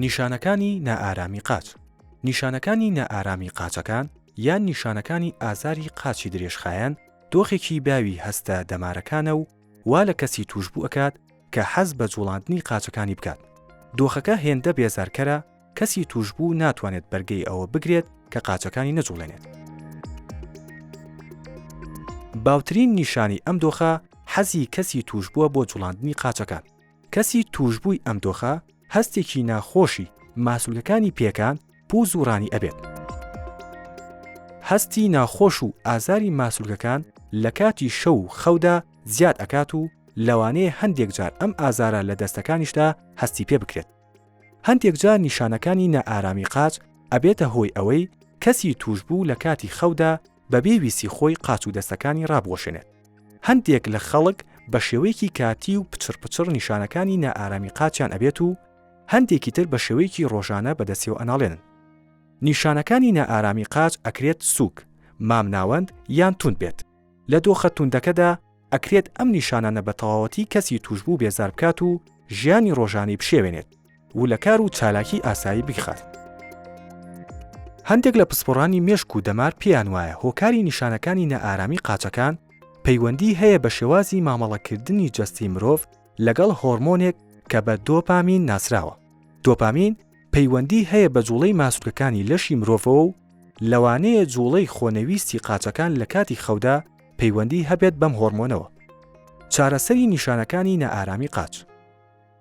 نیشانەکانی نائارامی قاچ. نیشانەکانی نائارامی قاچەکان یان نیشانەکانی ئازاری قاچی درێژخایەن دۆخێکی باوی هەستە دەمارەکانە و وا لە کەسی توشبوو ئەکات کە حەز بە جوڵاندنی قاچەکانی بکات. دۆخەکە هێندە بێزارکەرە، کەسی توشبوو ناتوانێت بەرگەی ئەوە بگرێت کە قاچەکانی نەجوڵێنێت. باوترین نیشانی ئەم دۆخە حەزی کەسی توشبووە بۆ جوڵاندنی قاچەکان. کەسی توشبووی ئەم دۆخە هەستێکی ناخۆشی ماسوولەکانی پێکان پووز و ڕانی ئەبێت. هەستی ناخۆش و ئازاری ماسوولەکان لە کاتی شەو و خەودا زیاد ئەکات و لەوانەیە هەندێک جار ئەم ئازارە لە دەستەکانیشدا هەستی پێ بکرێت. هەندێک جار نیشانەکانی نائارامی قاچ ئەبێتە هۆی ئەوەی کەسی توشبوو لە کاتی خەودا بەبێ ویسی خۆی قاچ و دەستەکانی ڕابوەشێنێت. هەندێک لە خەڵک بە شێوەیەکی کاتی و پچڕ نیشانەکانی نائارامی قاچیان ئەبێت و هەندێکی تر بە شێوەیەکی ڕۆژانە بەدەستیەوە ئەناڵێنن. نیشانەکانی نائارامی قاچ ئەکرێت سووک، مامناوەند یان توند بێت. لە دۆخە توندەکەدا ئەکرێت ئەم نیشانانە بە تەواوەتی کەسی توشبوو بێزار بکات و ژیانی ڕۆژانی بشێوێنێت و لە کار و چالاکی ئاسایی بخات. هەندێک لە پسپۆڕانی مێشک و دەمار پێیان وایە هۆکاری نیشانەکانی نائارامی قاچەکان پەیوەندی هەیە بە شێوازی مامەڵەکردنی جەستی مرۆڤ لەگەڵ هۆرمۆنێک کە بە دۆپامین ناسراوە. دۆپامین پەیوەندی هەیە بە جوڵەی ماسوولەکانی لەشی مرۆڤەوە و لەوانەیە جوڵەی خۆنەویستی قاچەکان لە کاتی خەودا پەیوەندی هەبێت بەم هۆرمۆنەوە. چارەسەری نیشانەکانی نائارامی قاچ.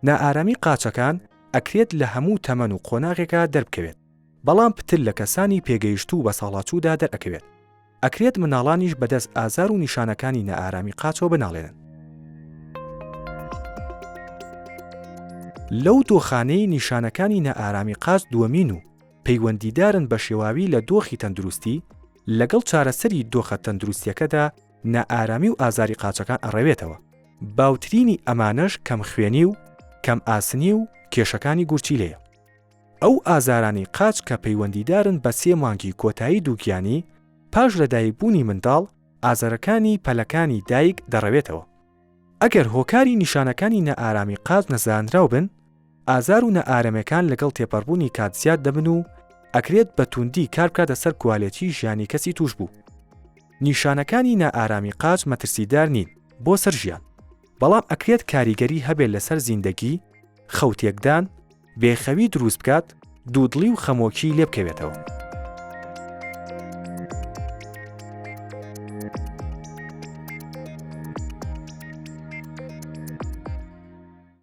نائارامی قاچەکان ئەکرێت لە هەموو تەمەن و قۆناغێکا دەربکەوێت، بەڵام پتر لە کەسانی پێگەیشتوو بە ساڵاچوودا دەرئەکەوێت. ئەکرێت مناڵانیش بەدەست ئازار و نیشانەکانی نائارامی قاچەوە بناڵێنن. لەو دۆخانەی نیشانەکانی نائارامی قاچ دووەمین و پەیوەندیدارن بە شێواوی لە دۆخی تەندروستی، لەگەڵ چارەسەری دۆخە تەندروستیەکەدا نائارامی و ئازاری قاچەکان ئەڕەوێتەوە. باوترینی ئەمانەش کەم خوێنی و کەم ئاسنی و کێشەکانی گورچیلەیە. ئەو ئازارانی قاچ کە پەیوەندیدارن بە 3 مانگی کۆتایی دووگیانی پاش لەدایکبوونی منداڵ، ئازارەکانی پەلەکانی دایک دەڕەوێتەوە. ئەگەر هۆکاری نیشانەکانی نائارامی قاچ نەزانراو بن، ئازار و نائارەمەکان لەگەڵ تێپەڕبوونی کات زیاد دەبن و ئەکرێت بە توندی کار بکاتە سەر کوالێتی ژیانی کەسی توش بوو. نیشانەکانی نائارامی قاچ مەترسیدار نین بۆ سەر ژیان، بەڵام ئەکرێت کاریگەری هەبێت لەسەر زیندەگی، خەوتێکدان، بێخەوی دروست بکات، دوودڵی و خەمۆکی لێ بکەوێتەوە.